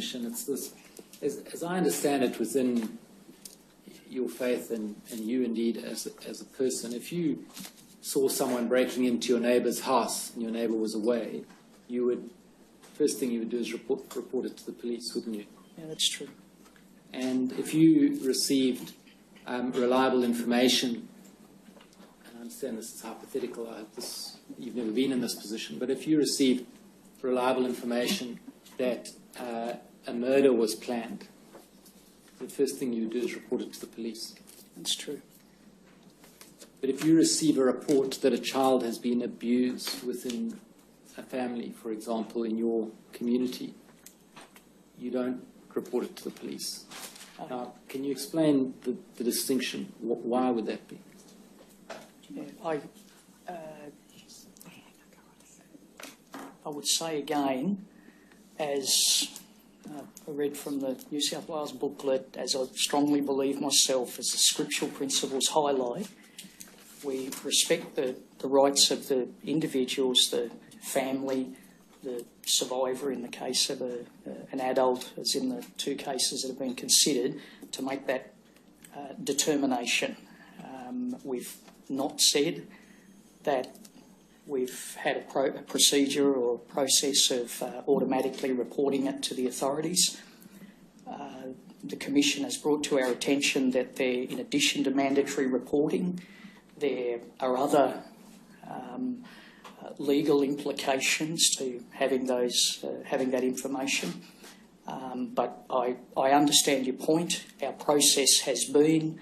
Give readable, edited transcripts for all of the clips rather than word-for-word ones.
mission. It's this, as I understand it, within your faith and you indeed as a person, if you saw someone breaking into your neighbour's house and your neighbour was away, you would, first thing you would do is report it to the police, wouldn't you? Yeah, that's true. And if you received reliable information, and I understand this is hypothetical, I hope you've never been in this position, but if you received reliable information that a murder was planned, the first thing you would do is report it to the police. That's true. But if you receive a report that a child has been abused within a family, for example, in your community, you don't report it to the police. Now, can you explain the distinction? Why would that be? Yeah, I would say again, as I read from the New South Wales booklet, as I strongly believe myself, as the scriptural principles highlight, we respect the rights of the individuals, the family, the survivor in the case of an adult, as in the two cases that have been considered, to make that determination. We've not said that we've had a procedure or process of automatically reporting it to the authorities. The Commission has brought to our attention that there, in addition to mandatory reporting, there are other legal implications to having that information. But I understand your point. Our process has been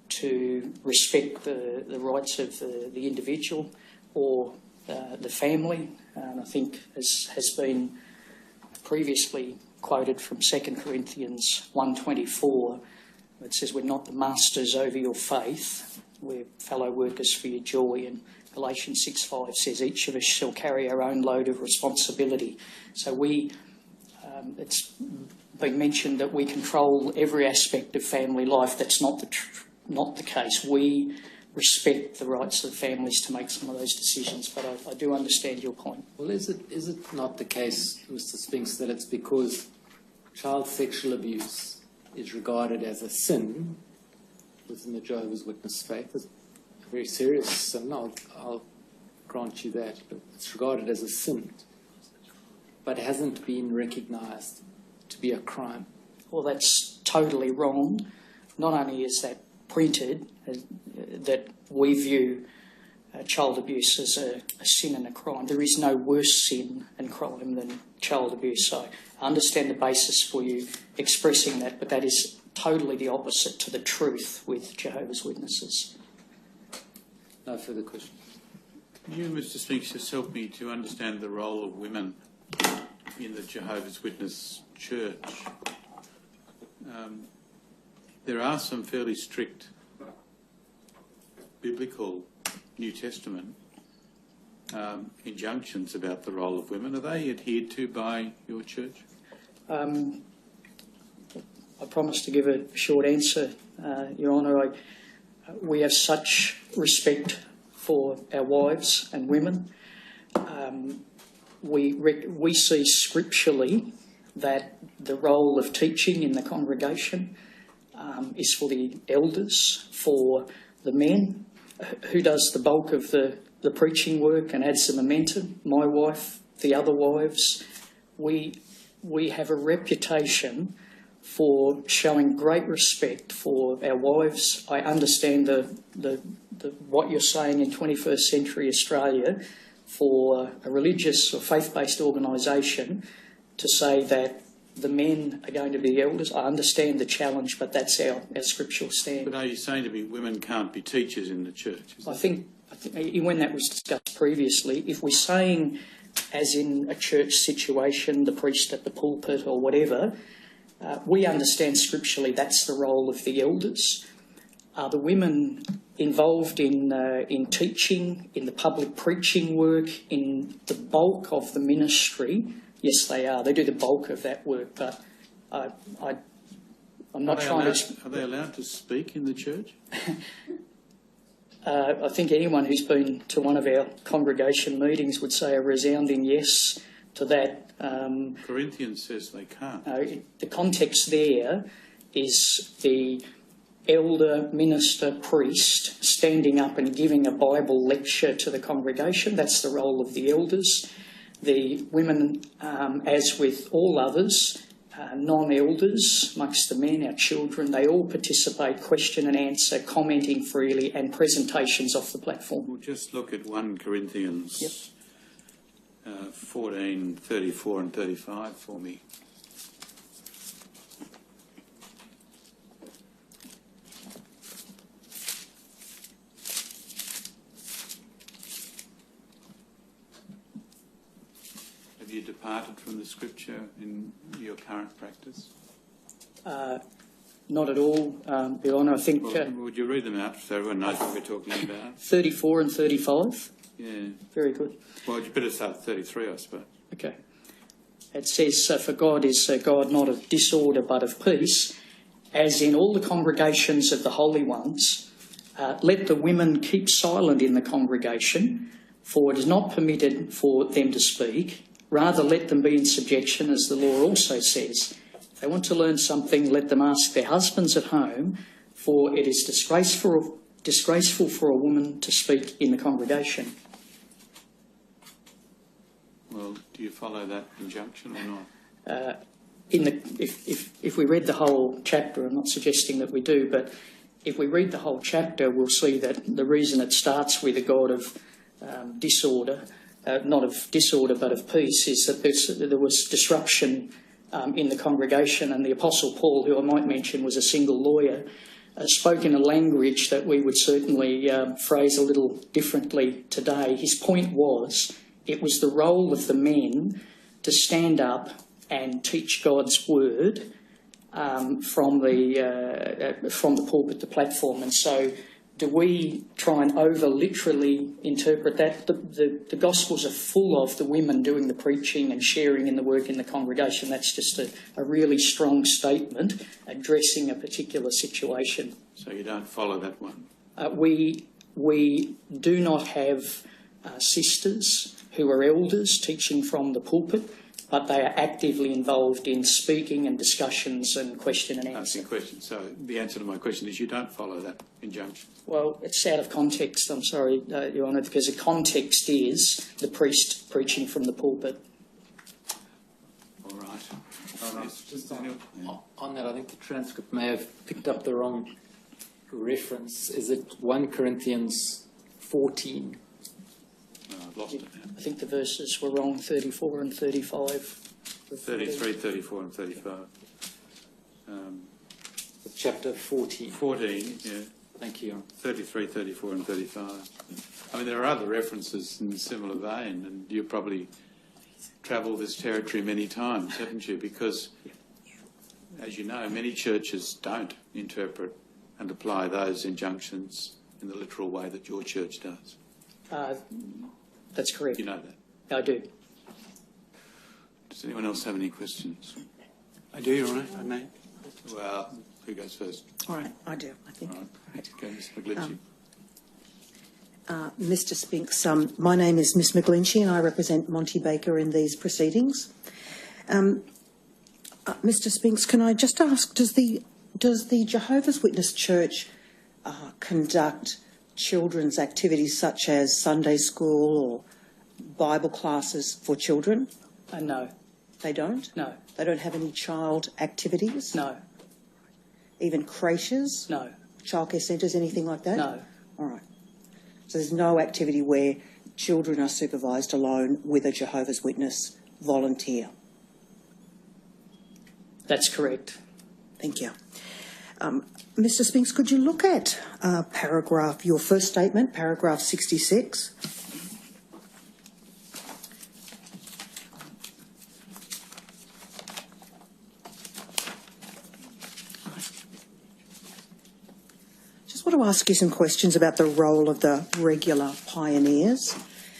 to respect the rights of the individual or the family. And I think, as has been previously quoted from 2 Corinthians 1:24, it says, "We're not the masters over your faith, we're fellow workers for your joy." And Galatians 6:5 says, "Each of us shall carry our own load of responsibility." So it's been mentioned that we control every aspect of family life. That's not the case. We respect the rights of families to make some of those decisions, but I do understand your point. Well, is it not the case, Mr. Spinks, that it's because child sexual abuse is regarded as a sin within the Jehovah's Witness faith? It's a very serious sin, I'll grant you that, but it's regarded as a sin, but hasn't been recognised to be a crime. Well, that's totally wrong. Not only is that printed, that we view child abuse as a sin and a crime. There is no worse sin and crime than child abuse. So I understand the basis for you expressing that, but that is totally the opposite to the truth with Jehovah's Witnesses. No further questions. Can you, Mr. Spinks, just help me to understand the role of women in the Jehovah's Witness Church? There are some fairly strict biblical New Testament injunctions about the role of women. Are they adhered to by your church? I promise to give a short answer, Your Honour. We have such respect for our wives and women. We see scripturally that the role of teaching in the congregation is for the elders, for the men. Who does the bulk of the preaching work and adds the momentum? My wife, the other wives. We have a reputation for showing great respect for our wives. I understand what you're saying in 21st century Australia for a religious or faith-based organisation to say that the men are going to be elders. I understand the challenge, but that's our scriptural stand. But are you saying to me women can't be teachers in the church? I think when that was discussed previously, if we're saying, as in a church situation, the priest at the pulpit or whatever, we understand scripturally that's the role of the elders. Are the women involved in teaching, in the public preaching work, in the bulk of the ministry? Yes, they are. They do the bulk of that work, but I'm not trying to... Are they allowed to speak in the church? I think anyone who's been to one of our congregation meetings would say a resounding yes to that. Corinthians says they can't. The context there is the elder, minister, priest standing up and giving a Bible lecture to the congregation. That's the role of the elders. The women, as with all others, non-elders, amongst the men, our children, they all participate, question and answer, commenting freely, and presentations off the platform. We'll just look at 1 Corinthians 14, 34 and 35 for me. Have you departed from the scripture in your current practice? Not at all, Your Honour. I think Would you read them out so everyone knows what we're talking about? 34 and 35. Yeah. Very good. Well, you better start at 33, I suppose. Okay. It says, for God is a God not of disorder but of peace, as in all the congregations of the holy ones. Let the women keep silent in the congregation, for it is not permitted for them to speak. Rather, let them be in subjection, as the law also says. If they want to learn something, let them ask their husbands at home, for it is disgraceful for a woman to speak in the congregation. Well, do you follow that injunction or not? If we read the whole chapter, I'm not suggesting that we do, but if we read the whole chapter, we'll see that the reason it starts with a God of disorder, not of disorder but of peace, is that there was disruption in the congregation, and the Apostle Paul, who I might mention was a single lawyer, spoke in a language that we would certainly phrase a little differently today. His point was it was the role of the men to stand up and teach God's word from the pulpit to platform. And so do we try and over-literally interpret that? The Gospels are full of the women doing the preaching and sharing in the work in the congregation. That's just a really strong statement addressing a particular situation. So you don't follow that one? We do not have sisters who are elders teaching from the pulpit, but they are actively involved in speaking and discussions and question and answer. Question. So the answer to my question is you don't follow that injunction? Well, it's out of context, I'm sorry, Your Honour, because the context is the priest preaching from the pulpit. All right. Just on that, I think the transcript may have picked up the wrong reference. Is it 1 Corinthians 14? I've lost it now. I think the verses were wrong, 34 and 35. 33, 34 and 35. Chapter 14. 14, yeah. Thank you. 33, 34 and 35. I mean, there are other references in a similar vein, and you've probably travelled this territory many times, haven't you? Because, as you know, many churches don't interpret and apply those injunctions in the literal way that your church does. That's correct. You know that? I do. Does anyone else have any questions? I do, Your Honour, I may. Well, who goes first? All right, I do, I think. All right. Okay, Ms McGlinchey. Mr Spinks, my name is Miss McGlinchey and I represent Monty Baker in these proceedings. Mr Spinks, can I just ask, does the Jehovah's Witness Church conduct children's activities such as Sunday school or Bible classes for children? No. They don't? No. They don't have any child activities? No. Even creches? No. Childcare centres, anything like that? No. All right. So there's no activity where children are supervised alone with a Jehovah's Witness volunteer? That's correct. Thank you. Mr Spinks, could you look at your first statement, paragraph 66? Just want to ask you some questions about the role of the regular pioneers.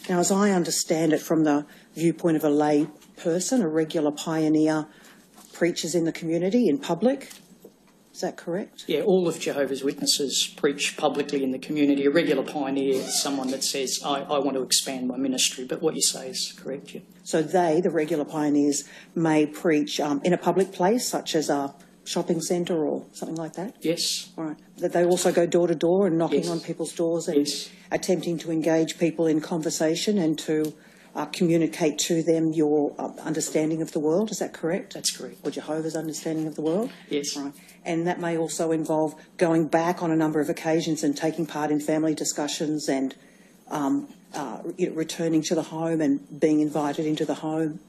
Now, as I understand it from the viewpoint of a lay person, a regular pioneer preaches in the community, in public, Is that correct? Yeah, all of Jehovah's Witnesses preach publicly in the community. A regular pioneer is someone that says, I want to expand my ministry, but what you say is correct, yeah. So they, the regular pioneers, may preach in a public place, such as a shopping centre or something like that? Yes. All right. That they also go door to door and knocking Yes. on people's doors and Yes. attempting to engage people in conversation and to communicate to them your understanding of the world. Is that correct? That's correct. Or Jehovah's understanding of the world? Yes. Right. And that may also involve going back on a number of occasions and taking part in family discussions and returning to the home and being invited into the home.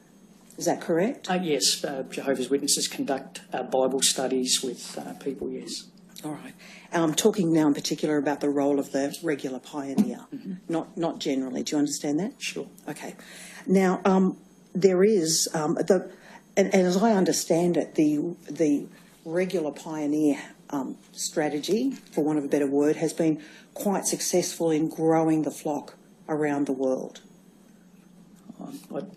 Is that correct? Yes, Jehovah's Witnesses conduct Bible studies with people, yes. All right. I'm talking now in particular about the role of the regular pioneer, not generally. Do you understand that? Sure. Okay. Now, there is, and as I understand it, the regular pioneer strategy, for want of a better word, has been quite successful in growing the flock around the world.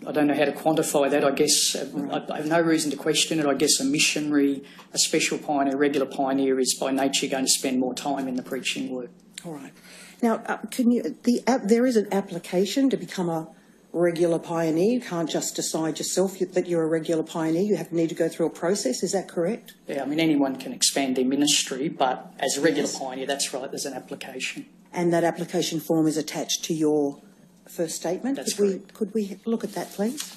I don't know how to quantify that. I guess I have no reason to question it. I guess a missionary, a special pioneer, regular pioneer is by nature going to spend more time in the preaching work. All right. Now, there is an application to become a regular pioneer. You can't just decide yourself that you're a regular pioneer. You need to go through a process. Is that correct? Yeah, I mean, anyone can expand their ministry, but as a regular pioneer, that's right, there's an application. And that application form is attached to your first statement. That's correct. Could we look at that, please?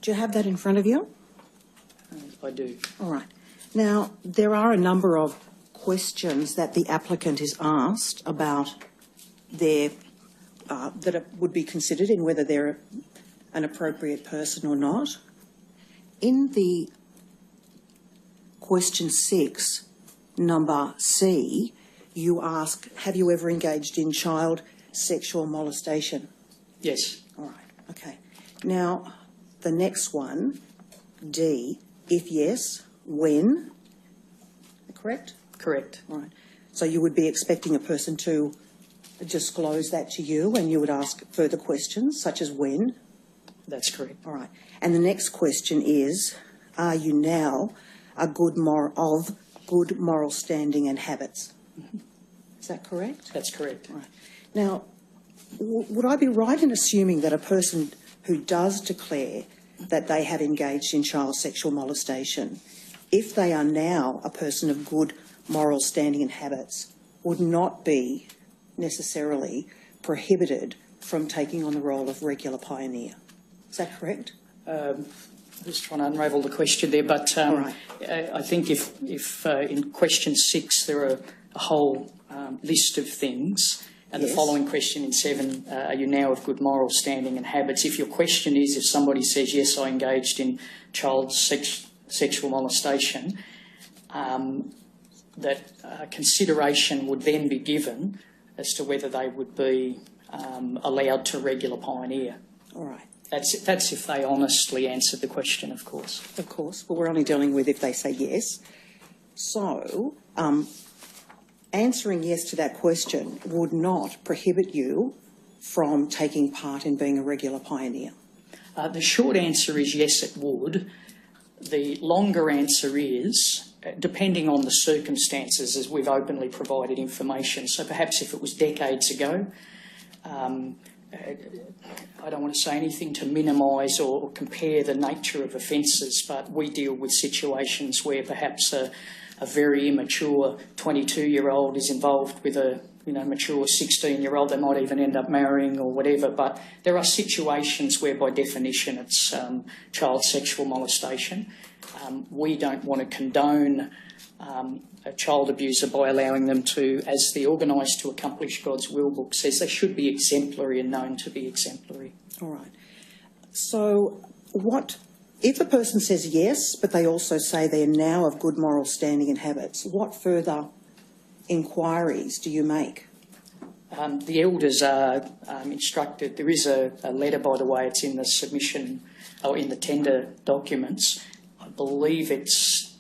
Do you have that in front of you? I do. All right. Now, there are a number of questions that the applicant is asked about their that would be considered in whether they're an appropriate person or not. In the question 6, number C, you ask, have you ever engaged in child sexual molestation? Yes. All right, okay. Now, the next one, D, if yes, when? Correct? Correct. All right. So you would be expecting a person to disclose that to you and you would ask further questions, such as when? That's correct. All right. And the next question is, are you now of good moral standing and habits? Is that correct? That's correct. All right. Now, would I be right in assuming that a person who does declare that they have engaged in child sexual molestation, if they are now a person of good moral standing and habits, would not be necessarily prohibited from taking on the role of regular pioneer? Is that correct? Just trying to unravel the question there, but All right. I think if in question 6 there are a whole list of things, and Yes. the following question in 7, are you now of good moral standing and habits? If your question is, if somebody says, yes, I engaged in child sexual molestation, that consideration would then be given as to whether they would be allowed to regular pioneer. All right. That's if they honestly answered the question, of course. Of course, but we're only dealing with if they say yes. So, answering yes to that question would not prohibit you from taking part in being a regular pioneer. The short answer is yes, it would. The longer answer is, depending on the circumstances, as we've openly provided information. So perhaps if it was decades ago, I don't want to say anything to minimise or compare the nature of offences, but we deal with situations where perhaps a very immature 22-year-old is involved with a mature 16-year-old. They might even end up marrying or whatever, but there are situations where by definition it's child sexual molestation. We don't want to condone a child abuser by allowing them to, as the Organised to Accomplish God's Will book says, they should be exemplary and known to be exemplary. All right. So if a person says yes, but they also say they're now of good moral standing and habits, what further inquiries do you make? The elders are instructed. There is a letter, by the way, it's in the submission, or in the tender documents. I believe it's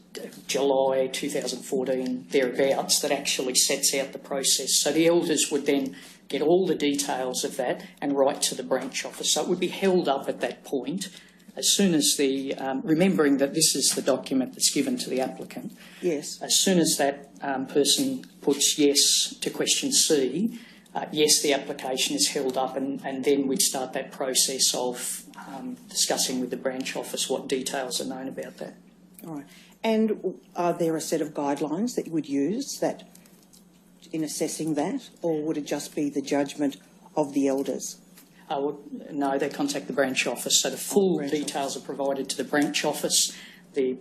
July 2014, thereabouts, that actually sets out the process. So the elders would then get all the details of that and write to the branch office. So it would be held up at that point. As soon as the, remembering that this is the document that's given to the applicant, Yes. as soon as that person puts yes to question C, yes, the application is held up, and then we'd start that process of discussing with the branch office what details are known about that. All right. And are there a set of guidelines that you would use that in assessing that, or would it just be the judgment of the elders? No, they contact the branch office, so the full details are provided to the branch office. The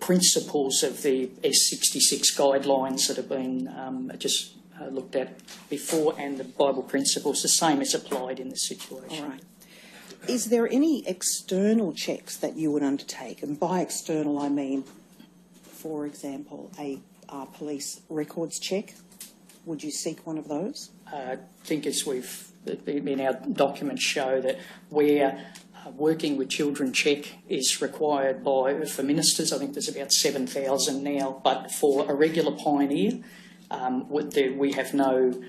principles of the S66 guidelines that have been just looked at before, and the Bible principles, the same is applied in this situation. All right. Is there any external checks that you would undertake? And by external, I mean, for example, a police records check. Would you seek one of those? I think as we've in our documents show that where working with children check is required for ministers, I think there's about 7,000 now, but for a regular pioneer, we have no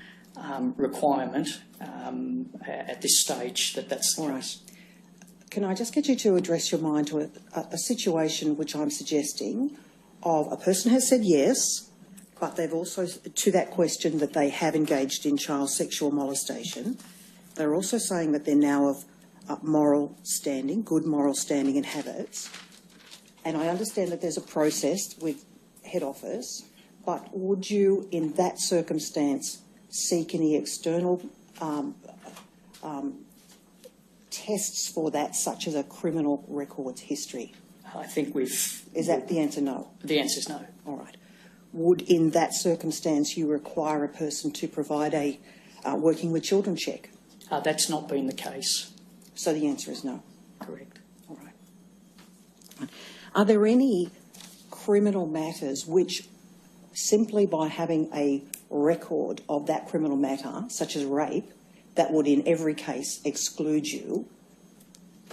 requirement at this stage that's the case. Can I just get you to address your mind to a situation which I'm suggesting of a person has said yes, but they've also, to that question that they have engaged in child sexual molestation, they're also saying that they're now of moral standing, good moral standing and habits. And I understand that there's a process with head office, but would you, in that circumstance, seek any external tests for that, such as a criminal records history? I think we've... Is that the answer no? The answer is no. All right. Would, in that circumstance, you require a person to provide a working with children check? That's not been the case. So the answer is no. Correct. All right. Are there any criminal matters which, simply by having a record of that criminal matter, such as rape, that would in every case exclude you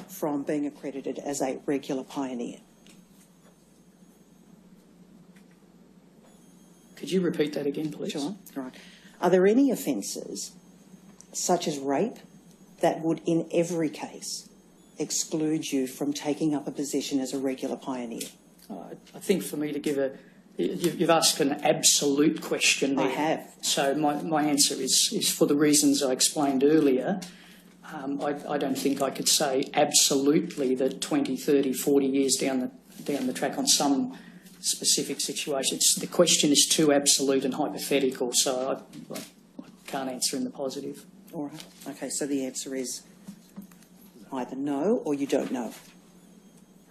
from being accredited as a regular pioneer? Could you repeat that again, please? Sure. All right. Are there any offences, such as rape, that would in every case exclude you from taking up a position as a regular pioneer? I think for me to give you've asked an absolute question there. I have. So my answer is for the reasons I explained earlier. I don't think I could say absolutely that 20, 30, 40 years down the track on some specific situations. The question is too absolute and hypothetical, so I can't answer in the positive. All right. Okay, so the answer is either no or you don't know.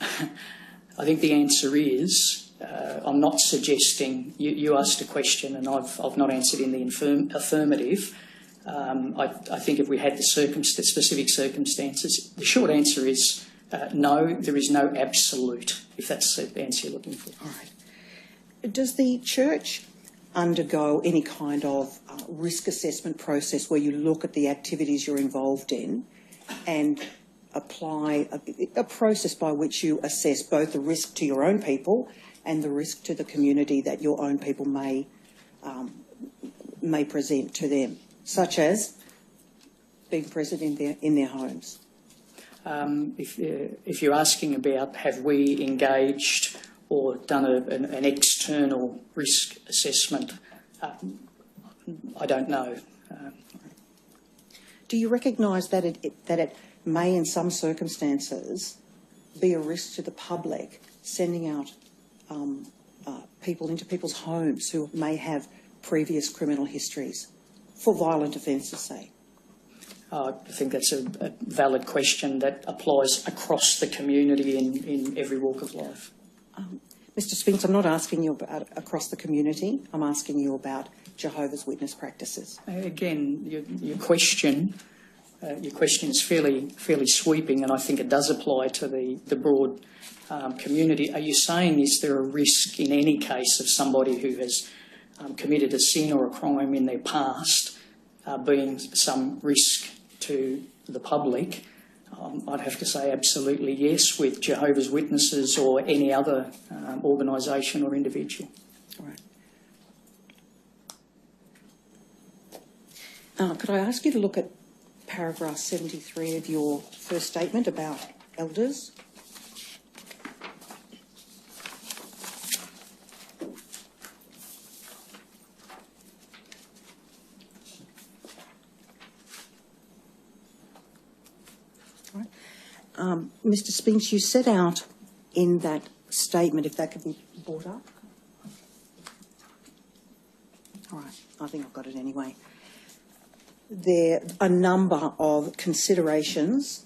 I think the answer is, I'm not suggesting, you asked a question and I've not answered in the affirmative. I think if we had the specific circumstances, the short answer is no, there is no absolute, if that's the answer you're looking for. All right. Does the church undergo any kind of risk assessment process where you look at the activities you're involved in and apply a process by which you assess both the risk to your own people and the risk to the community that your own people may present to them, such as being present in their homes? If you're asking about have we engaged or done an external risk assessment, I don't know. Do you recognise that it may, in some circumstances, be a risk to the public sending out people into people's homes who may have previous criminal histories for violent offences, say? I think that's a valid question that applies across the community in every walk of life. Mr. Spinks, I'm not asking you about across the community. I'm asking you about Jehovah's Witness practices. Again, your question is fairly sweeping, and I think it does apply to the broad community. Are you saying is there a risk in any case of somebody who has committed a sin or a crime in their past being some risk to the public? I'd have to say absolutely yes, with Jehovah's Witnesses or any other organisation or individual. All right. Could I ask you to look at paragraph 73 of your first statement about elders? Right. Mr. Spinks, you set out in that statement, if that could be brought up. All right, I think I've got it anyway. There are a number of considerations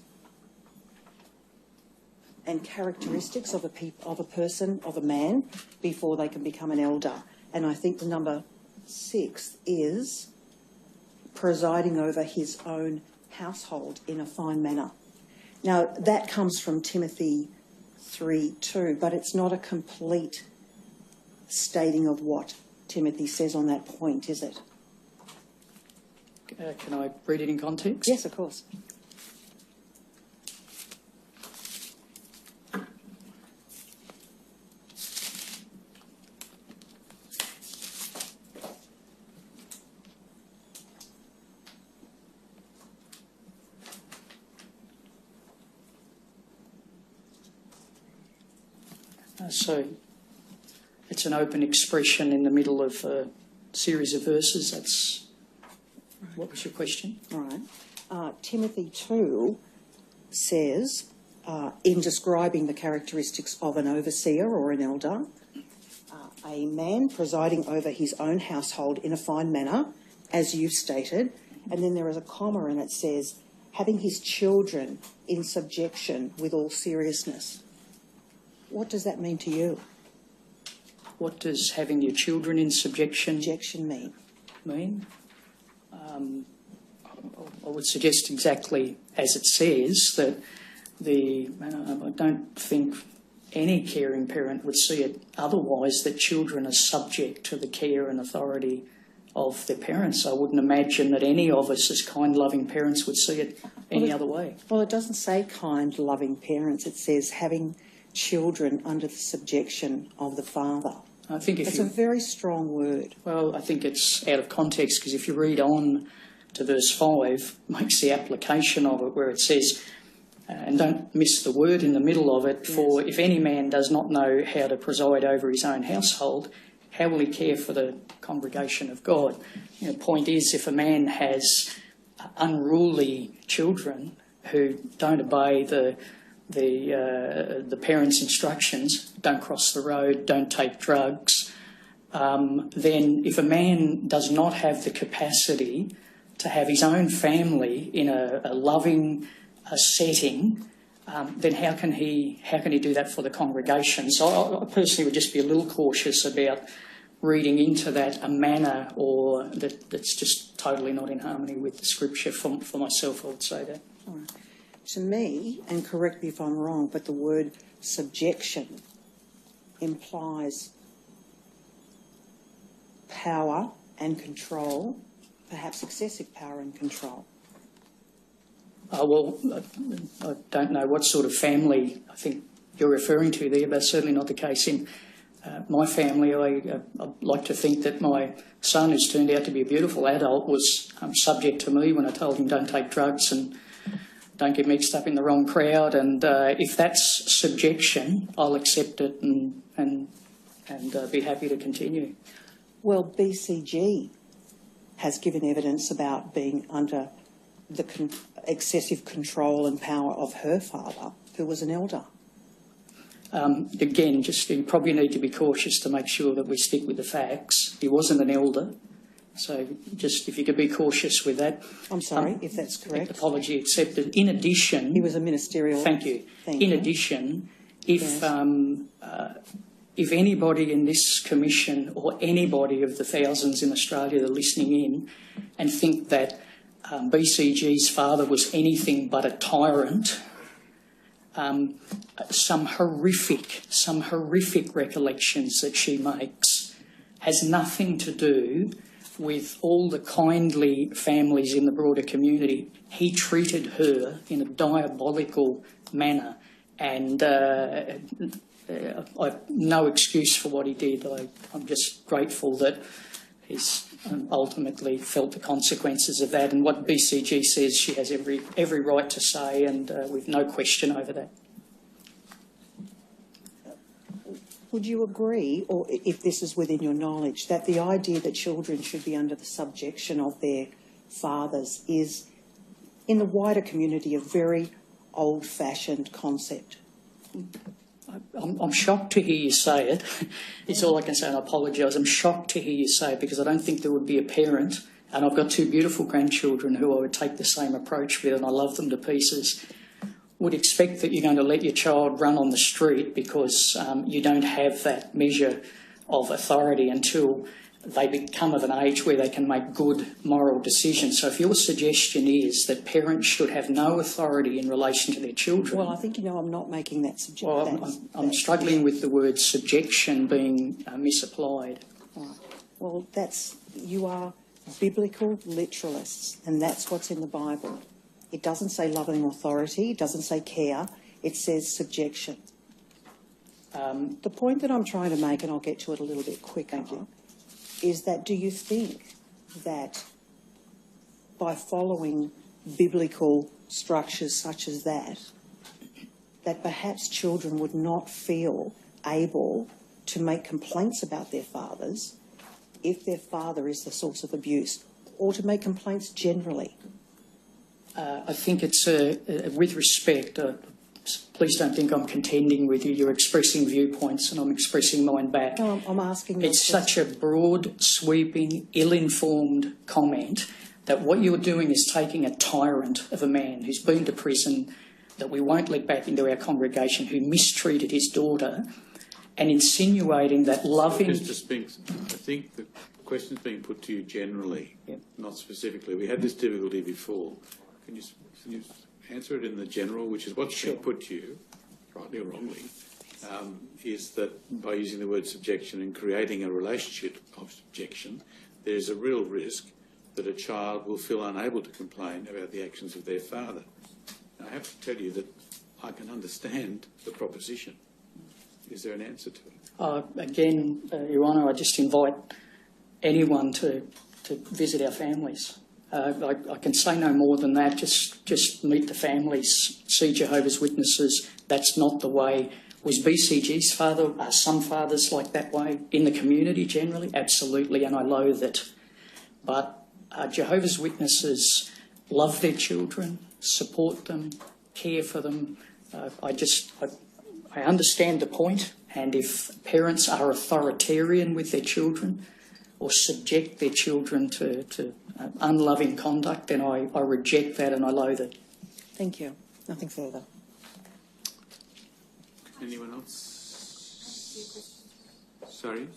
and characteristics of a person, of a man, before they can become an elder. And I think the number 6 is presiding over his own household in a fine manner. Now, that comes from Timothy 3:2, but it's not a complete stating of what Timothy says on that point, is it? Can I read it in context? Yes, of course. So it's an open expression in the middle of a series of verses. That's what was your question? All right. Timothy 2 says, in describing the characteristics of an overseer or an elder, a man presiding over his own household in a fine manner, as you've stated, and then there is a comma and it says, having his children in subjection with all seriousness. What does that mean to you? What does having your children in subjection mean? I would suggest exactly as it says, that I don't think any caring parent would see it otherwise, that children are subject to the care and authority of their parents. I wouldn't imagine that any of us as kind, loving parents would see it any other way. Well, it doesn't say kind, loving parents. It says having children under the subjection of the father. I think it's a very strong word. Well, I think it's out of context, because if you read on to verse 5, makes the application of it where it says, and don't miss the word in the middle of it, for if any man does not know how to preside over his own household, how will he care for the congregation of God? The point is, if a man has unruly children who don't obey the parents' instructions, don't cross the road, don't take drugs, then if a man does not have the capacity to have his own family in a loving setting, then how can he do that for the congregation? So I personally would just be a little cautious about reading into that a manner or that's just totally not in harmony with the scripture. For myself, I would say that. All right. To me, and correct me if I'm wrong, but the word subjection implies power and control, perhaps excessive power and control. Well, I don't know what sort of family I think you're referring to there, but certainly not the case in my family. I like to think that my son, who's turned out to be a beautiful adult, was subject to me when I told him don't take drugs and don't get mixed up in the wrong crowd. And if that's subjection, I'll accept it and be happy to continue. Well, BCG has given evidence about being under the excessive control and power of her father, who was an elder. Again, you probably need to be cautious to make sure that we stick with the facts. He wasn't an elder, so just if you could be cautious with that. I'm sorry, if that's correct. Apology accepted. In addition... He was a ministerial... Thank you. In addition, if anybody in this commission or anybody of the thousands in Australia that are listening in and think that BCG's father was anything but a tyrant, some horrific recollections that she makes has nothing to do with all the kindly families in the broader community. He treated her in a diabolical manner, and I've no excuse for what he did. I'm just grateful that he's ultimately felt the consequences of that. And what BCG says, she has every right to say, and we've no question over that. Would you agree, or if this is within your knowledge, that the idea that children should be under the subjection of their fathers is, in the wider community, a very old-fashioned concept? I'm shocked to hear you say it. It's all I can say, and I apologise. I'm shocked to hear you say it because I don't think there would be a parent, and I've got 2 beautiful grandchildren who I would take the same approach with, and I love them to pieces, would expect that you're going to let your child run on the street because you don't have that measure of authority until they become of an age where they can make good moral decisions. So if your suggestion is that parents should have no authority in relation to their children... Well, I think, I'm not making that suggestion. Well, I'm struggling with the word subjection being misapplied. Right. Well, you are biblical literalists, and that's what's in the Bible. It doesn't say loving authority, it doesn't say care, it says subjection. The point that I'm trying to make, and I'll get to it a little bit quicker, is that do you think that by following biblical structures such as that perhaps children would not feel able to make complaints about their fathers if their father is the source of abuse, or to make complaints generally? I think it's, with respect, please don't think I'm contending with you. You're expressing viewpoints and I'm expressing mine back. No, I'm asking... It's such a broad, sweeping, ill-informed comment that what you're doing is taking a tyrant of a man who's been to prison, that we won't let back into our congregation, who mistreated his daughter, and insinuating that loving... Mr. Spinks, I think the question's being put to you generally, not specifically. We had this difficulty before. Can you answer it in the general, which is what's being put to you, rightly or wrongly, is that by using the word subjection and creating a relationship of subjection, there's a real risk that a child will feel unable to complain about the actions of their father. Now, I have to tell you that I can understand the proposition. Is there an answer to it? Again, Your Honour, I just invite anyone to visit our families. I can say no more than that. Just meet the families, see Jehovah's Witnesses. That's not the way. Was BCG's father, are some fathers like that way in the community generally? Absolutely, and I loathe it. But Jehovah's Witnesses love their children, support them, care for them. I understand the point, and if parents are authoritarian with their children or subject their children to unloving conduct, then I reject that and I loathe it. Thank you. Nothing further. Anyone else? Sorry?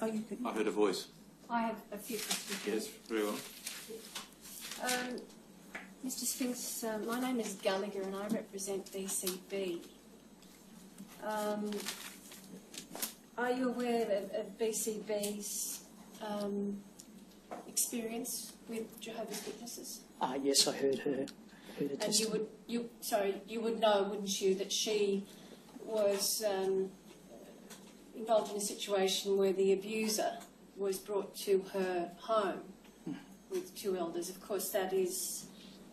Oh, you could. I heard a voice. I have a few questions. Yes, very well. Mr. Spinks, my name is Gallagher and I represent BCB. Are you aware of BCB's experience with Jehovah's Witnesses? Yes, I heard her testimony. And you would know, wouldn't you, that she was involved in a situation where the abuser was brought to her home with 2 elders. Of course, that is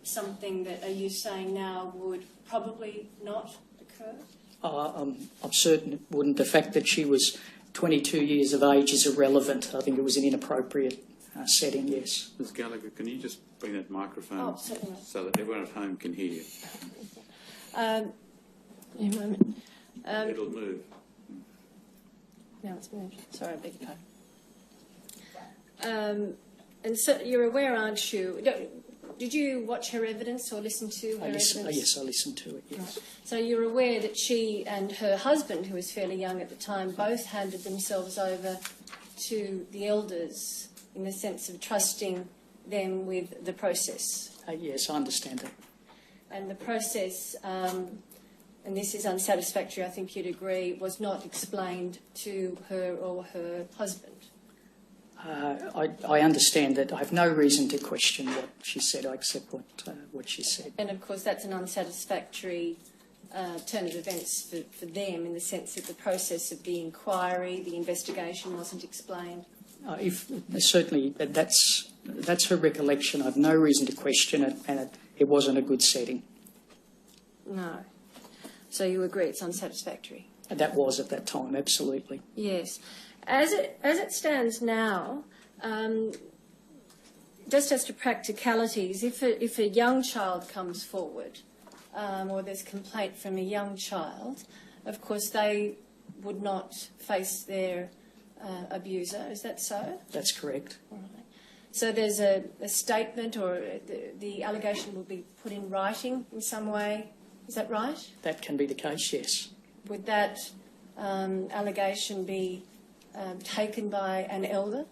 something that, are you saying now, would probably not occur? I'm certain it wouldn't. The fact that she was 22 years of age is irrelevant. I think it was an inappropriate setting, yes. Ms. Gallagher, can you just bring that microphone so that everyone at home can hear you? In a moment. It'll move. Now it's moved. Sorry, I beg your pardon. And so you're aware, aren't you? Did you watch her evidence or listen to her evidence? Yes, I listened to it, yes. Right. So you're aware that she and her husband, who was fairly young at the time, both handed themselves over to the elders in the sense of trusting them with the process? Yes, I understand that. And the process, and this is unsatisfactory, I think you'd agree, was not explained to her or her husband? I understand that. I have no reason to question what she said. I accept what she said. And of course that's an unsatisfactory turn of events for them, in the sense that the process of the inquiry, the investigation wasn't explained. If certainly that's her recollection. I've no reason to question it, and it wasn't a good setting. No. So you agree it's unsatisfactory? That was at that time, absolutely. Yes. As it stands now, just as to practicalities, if a young child comes forward, or there's complaint from a young child, of course they would not face their abuser. Is that so? That's correct. All right. So there's a statement, or the allegation will be put in writing in some way. Is that right? That can be the case, yes. Would that allegation be taken by an elder?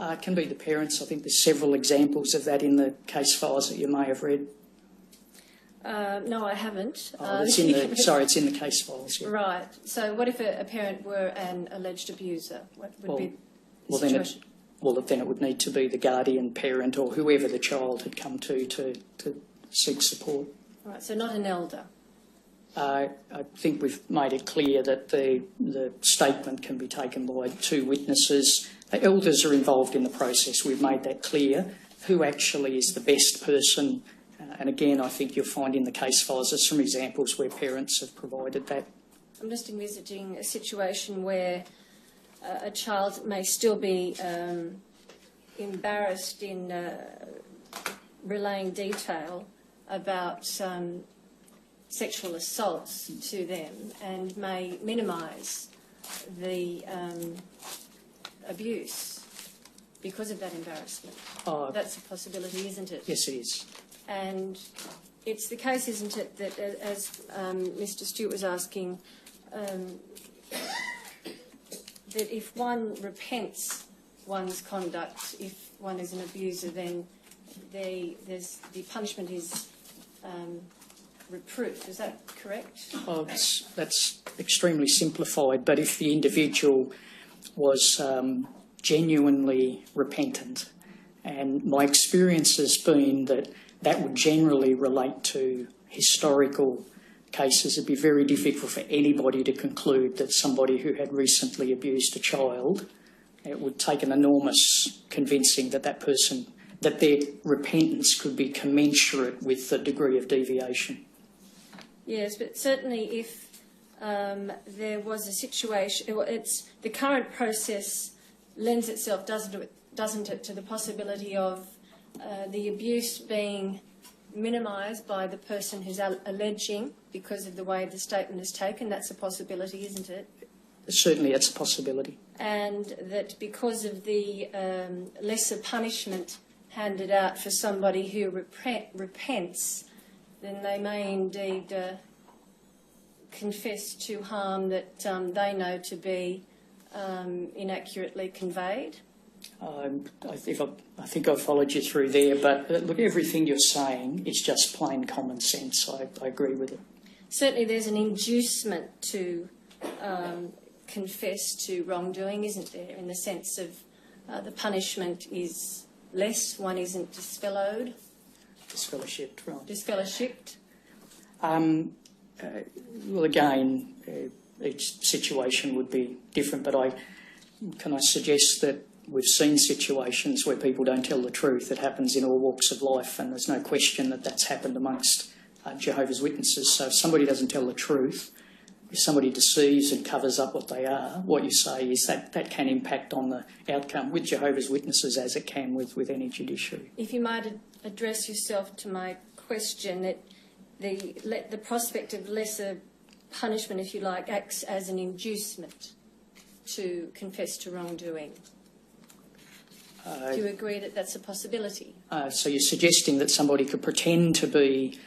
It can be the parents. I think there's several examples of that in the case files that you may have read. No, I haven't. It's in the, sorry, it's in the case files. Yeah. Right. So what if a parent were an alleged abuser? What would be the situation? Then it would need to be the guardian parent or whoever the child had come to seek support. Right. So not an elder. I think we've made it clear that the statement can be taken by two witnesses. The elders are involved in the process. We've made that clear. Who actually is the best person? And again, I think you'll find in the case files there's some examples where parents have provided that. I'm just envisaging a situation where a child may still be embarrassed in relaying detail about sexual assaults to them and may minimise the abuse because of that embarrassment. That's a possibility, isn't it? Yes, it is. And it's the case, isn't it, that as Mr. Stewart was asking, that if one repents one's conduct, if one is an abuser, then the punishment is reproof. Is that correct? That's extremely simplified, but if the individual was genuinely repentant, and my experience has been that would generally relate to historical cases. It'd be very difficult for anybody to conclude that somebody who had recently abused a child, it would take an enormous convincing that their repentance could be commensurate with the degree of deviation. Yes, but certainly if there was a situation, the current process lends itself, doesn't it, to the possibility of the abuse being minimised by the person who's alleging because of the way the statement is taken. That's a possibility, isn't it? Certainly, it's a possibility. And that because of the lesser punishment handed out for somebody who repents, then they may indeed confess to harm that they know to be inaccurately conveyed. I think I've followed you through there, but look, everything you're saying is just plain common sense. I agree with it. Certainly there's an inducement to confess to wrongdoing, isn't there, in the sense of the punishment is less, one isn't disfellowed. Disfellowshipped, right. Disfellowshipped. Well, again, each situation would be different, but can I suggest that we've seen situations where people don't tell the truth. It happens in all walks of life, and there's no question that that's happened amongst Jehovah's Witnesses. So if somebody doesn't tell the truth, if somebody deceives and covers up what they are, what you say is that can impact on the outcome with Jehovah's Witnesses as it can with any judiciary. If you might address yourself to my question, that the prospect of lesser punishment, if you like, acts as an inducement to confess to wrongdoing. Do you agree that that's a possibility? So you're suggesting that somebody could pretend to be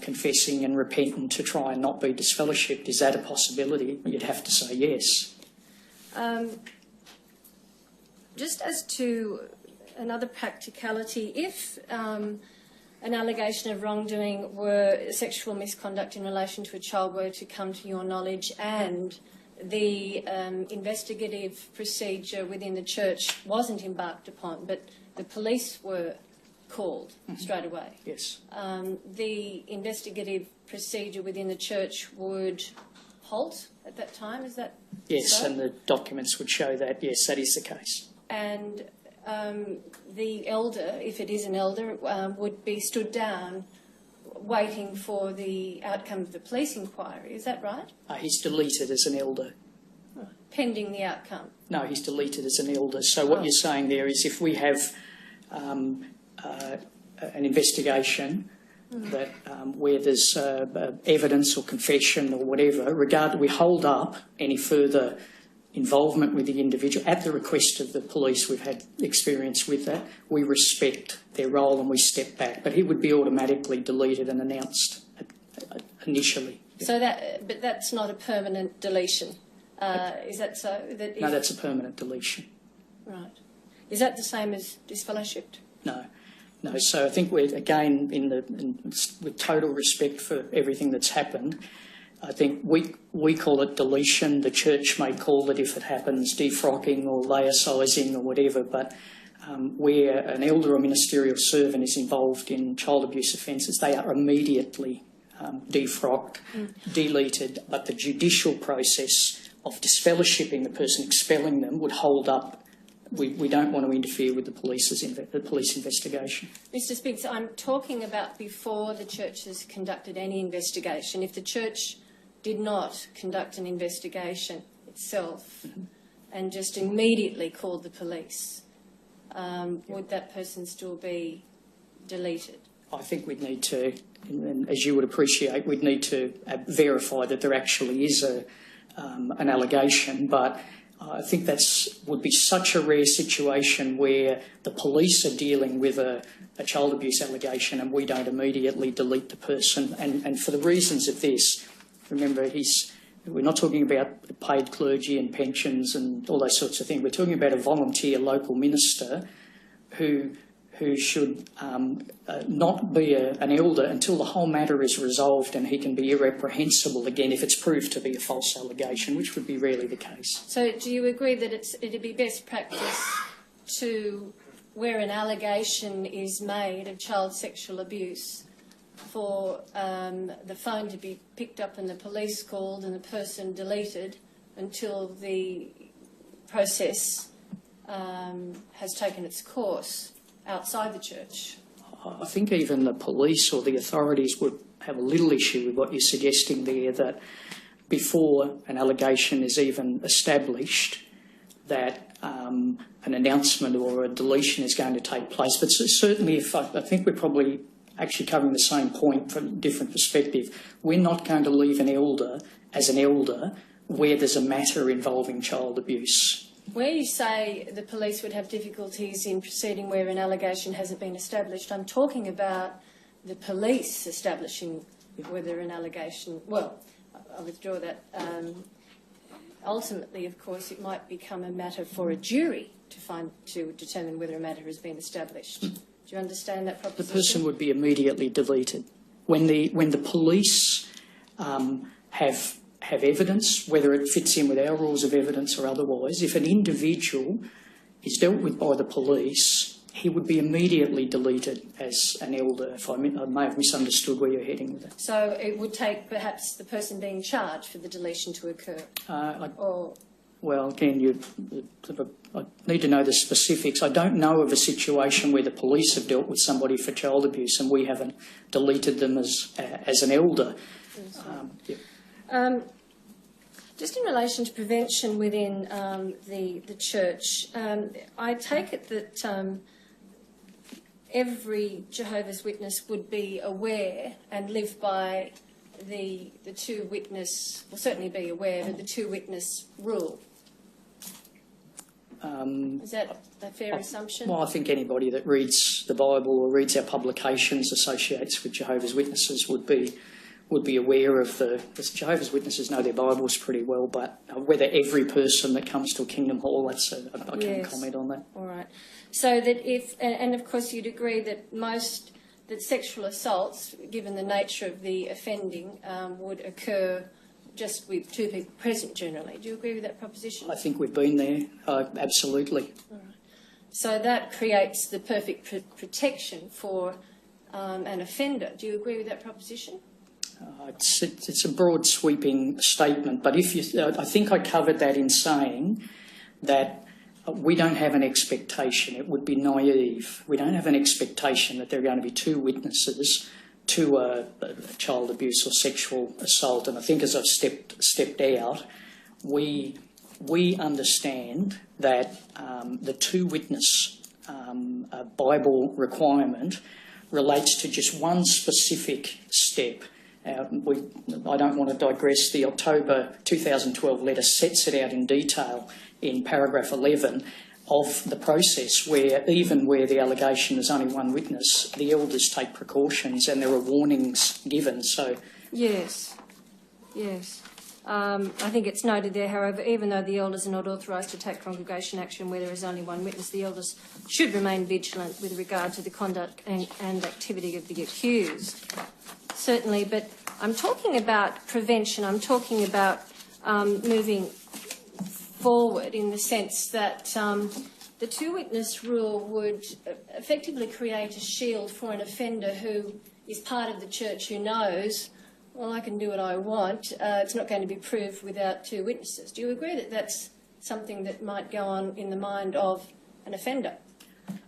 confessing and repentant to try and not be disfellowshipped. Is that a possibility? You'd have to say yes. Just as to another practicality, if an allegation of wrongdoing were sexual misconduct in relation to a child were to come to your knowledge and the investigative procedure within the church wasn't embarked upon, but the police were called straight away. Yes. The investigative procedure within the church would halt at that time, is that yes, so? And the documents would show that, yes, that is the case. and the elder, if it is an elder, would be stood down waiting for the outcome of the police inquiry. Is that right? He's deleted as an elder. Pending the outcome? No, he's deleted as an elder. So what you're saying there is if we have an investigation that where there's evidence or confession or whatever, we hold up any further involvement with the individual at the request of the police. We've had experience with that. We respect their role and we step back. But he would be automatically deleted and announced initially. So but that's not a permanent deletion. Is that so? No, that's a permanent deletion. Right. Is that the same as disfellowshipped? No. No, so I think we're, again, with total respect for everything that's happened, I think we call it deletion. The church may call it, if it happens, defrocking or laicizing or whatever, but where an elder or ministerial servant is involved in child abuse offences, they are immediately defrocked, deleted, but the judicial process of disfellowshipping the person, expelling them, would hold up. We don't want to interfere with the police investigation. Mr. Speaker, I'm talking about before the church has conducted any investigation. If the church did not conduct an investigation itself and just immediately called the police, would that person still be deleted? I think we'd need to, and as you would appreciate, we'd need to verify that there actually is an allegation, but I think that would be such a rare situation where the police are dealing with a child abuse allegation and we don't immediately delete the person. And for the reasons of this, remember, we're not talking about paid clergy and pensions and all those sorts of things. We're talking about a volunteer local minister who should not be an elder until the whole matter is resolved and he can be irreprehensible again if it's proved to be a false allegation, which would be rarely the case. So do you agree that it'd be best practice to, where an allegation is made of child sexual abuse, for the phone to be picked up and the police called and the person deleted until the process has taken its course outside the church? I think even the police or the authorities would have a little issue with what you're suggesting there, that before an allegation is even established, that an announcement or a deletion is going to take place. But certainly, I think we're probably actually covering the same point from a different perspective. We're not going to leave an elder as an elder where there's a matter involving child abuse. Where you say the police would have difficulties in proceeding where an allegation hasn't been established, I'm talking about the police establishing whether an allegation... Well, I withdraw that. Ultimately, of course, it might become a matter for a jury to determine whether a matter has been established. Do you understand that proposition? The person would be immediately deleted. When the police have evidence, whether it fits in with our rules of evidence or otherwise, if an individual is dealt with by the police, he would be immediately deleted as an elder. If I may have misunderstood where you're heading with that. So it would take perhaps the person being charged for the deletion to occur? Well, again, I need to know the specifics. I don't know of a situation where the police have dealt with somebody for child abuse and we haven't deleted them as an elder. Just in relation to prevention within the church, I take it that every Jehovah's Witness would be aware and live by the two witness, will certainly be aware of the two witness rule. Is that a fair assumption? Well, I think anybody that reads the Bible or reads our publications, associates with Jehovah's Witnesses, would be aware of the Jehovah's Witnesses know their Bibles pretty well, but whether every person that comes to a Kingdom Hall, I can't comment on that. All right. So that and of course you'd agree that that sexual assaults, given the nature of the offending, would occur just with two people present generally. Do you agree with that proposition? I think we've been there, absolutely. All right. So that creates the perfect protection for an offender. Do you agree with that proposition? It's a broad sweeping statement, but I think I covered that in saying that we don't have an expectation. It would be naive. We don't have an expectation that there are going to be two witnesses to a child abuse or sexual assault. And I think as I've stepped out, we understand that the two witness Bible requirement relates to just one specific step. I don't want to digress. The October 2012 letter sets it out in detail in paragraph 11 of the process, where even where the allegation is only one witness, the elders take precautions and there are warnings given. So yes. I think it's noted there, however, even though the elders are not authorised to take congregation action where there is only one witness, the elders should remain vigilant with regard to the conduct and activity of the accused. Certainly, but I'm talking about prevention. I'm talking about moving forward in the sense that the two-witness rule would effectively create a shield for an offender who is part of the church who knows, well, I can do what I want. It's not going to be proved without two witnesses. Do you agree that that's something that might go on in the mind of an offender?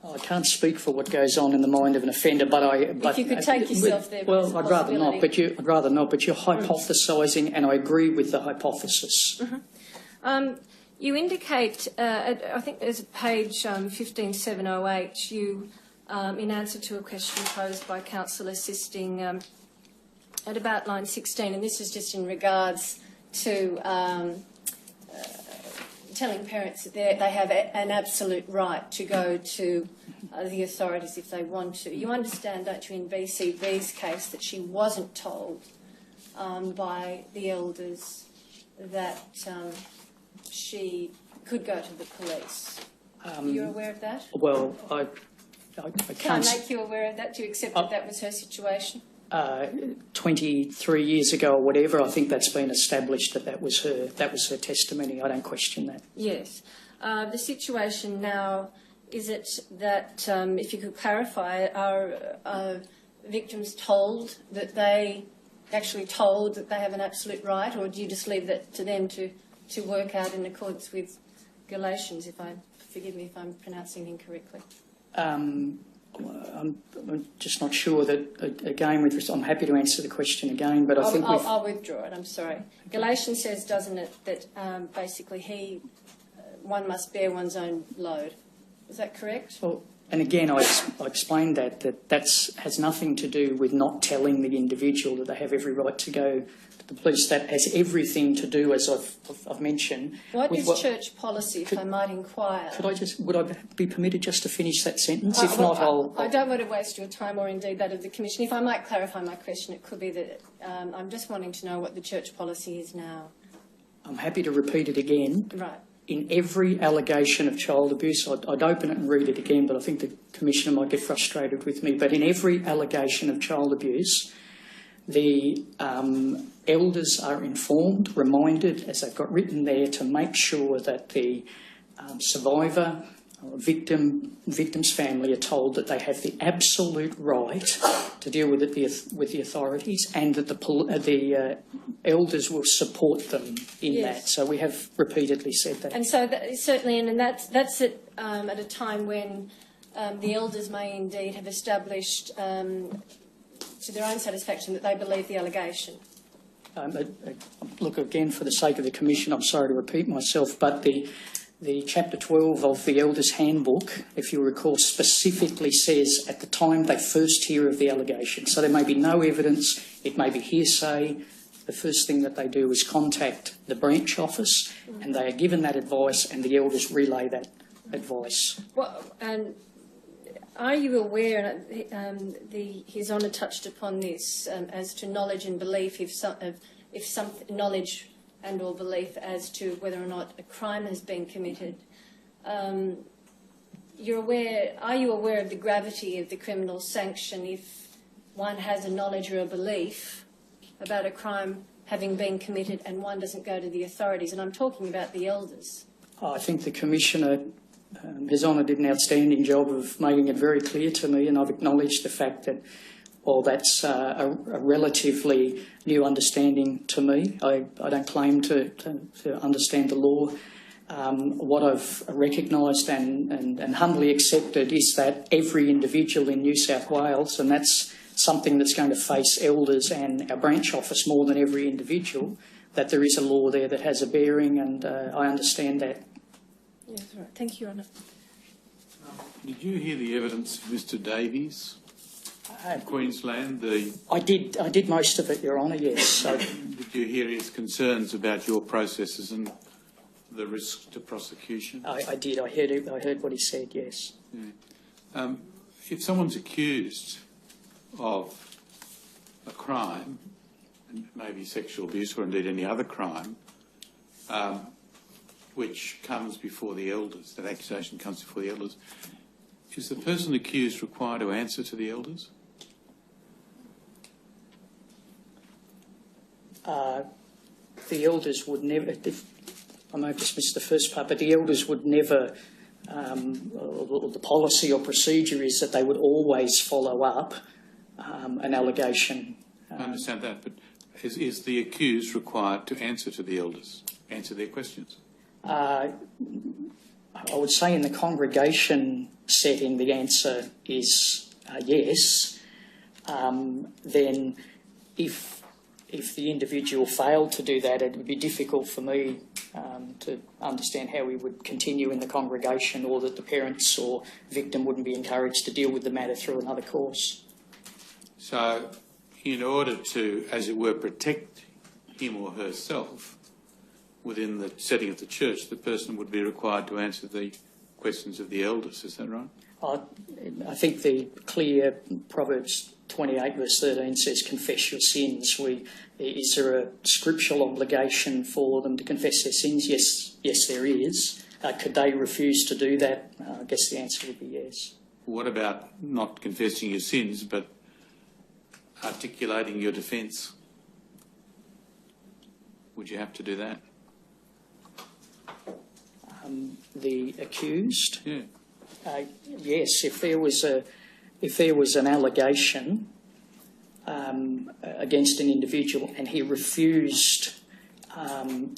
I can't speak for what goes on in the mind of an offender, but if you could take yourself there. Well, I'd rather not. But you're hypothesising, and I agree with the hypothesis. Mm-hmm. You indicate, I think there's a page 15708. You, in answer to a question posed by counsel assisting at about line 16, and this is just in regards to telling parents that they have an absolute right to go to the authorities if they want to. You understand, don't you, in BCV's case, that she wasn't told by the elders that she could go to the police. You're aware of that? Well, I Can can't... I make you aware of that? Do you accept that that was her situation? 23 years ago or whatever, I think that's been established that was her testimony. I don't question that. Yes. The situation now, is it that, if you could clarify, are victims told that they have an absolute right, or do you just leave that to them to work out in accordance with Galatians, forgive me if I'm pronouncing it incorrectly? I'm just not sure that, again, I'm happy to answer the question again, but I'll withdraw it, I'm sorry. Galatians says, doesn't it, that basically one must bear one's own load. Is that correct? Well, and again, I explained that has nothing to do with not telling the individual that they have every right to go to the police. That has everything to do, as I've mentioned. What is church policy, if I might inquire? Would I be permitted just to finish that sentence? If not, I don't want to waste your time or indeed that of the Commission. If I might clarify my question, it could be that I'm just wanting to know what the church policy is now. I'm happy to repeat it again. Right. In every allegation of child abuse, I'd open it and read it again, but I think the Commissioner might get frustrated with me, but in every allegation of child abuse, the elders are informed, reminded, as they've got written there, to make sure that the survivor or victim's family are told that they have the absolute right to deal with it with the authorities, and that the elders will support them in that. So we have repeatedly said that. And so certainly, and that's at a time when the elders may indeed have established to their own satisfaction that they believe the allegation. Look, again, for the sake of the Commission, I'm sorry to repeat myself, but the Chapter 12 of the Elders' Handbook, if you recall, specifically says at the time they first hear of the allegation. So there may be no evidence, it may be hearsay. The first thing that they do is contact the branch office, and they are given that advice, and the elders relay that advice. Well, and are you aware, His Honour touched upon this, as to knowledge and belief, if some knowledge and or belief as to whether or not a crime has been committed. Are you aware of the gravity of the criminal sanction if one has a knowledge or a belief about a crime having been committed and one doesn't go to the authorities? And I'm talking about the elders. I think the Commissioner, His Honour, did an outstanding job of making it very clear to me, and I've acknowledged the fact that while that's a relatively new understanding to me, I don't claim to understand the law What I've recognised and humbly accepted is that every individual in New South Wales, and that's something that's going to face elders and our branch office more than every individual, that there is a law there that has a bearing, and I understand that. Yes, right. Thank you, Your Honour. Did you hear the evidence of Mr Davies, Queensland? I did most of it, Your Honour, yes. So, did you hear his concerns about your processes and the risks to prosecution? I did. I heard what he said, yes. Yeah. If someone's accused of a crime, and maybe sexual abuse or indeed any other crime, which comes before the elders, that accusation comes before the elders, is the person accused required to answer to the elders? The elders would never, I may have just missed the first part, but the elders would never, or the policy or procedure is that they would always follow up an allegation. I understand that, but is the accused required to answer to the elders, answer their questions? I would say in the congregation setting the answer is yes. Then if the individual failed to do that, it would be difficult for me to understand how we would continue in the congregation, or that the parents or victim wouldn't be encouraged to deal with the matter through another course. So in order to, as it were, protect him or herself within the setting of the church, the person would be required to answer the questions of the elders, is that right? I think the clear Proverbs 28 verse 13 says, confess your sins. Is there a scriptural obligation for them to confess their sins? Yes, there is. Could they refuse to do that? I guess the answer would be yes. What about not confessing your sins but articulating your defence? Would you have to do that? The accused? Yeah. Yes, if there was an allegation against an individual and he refused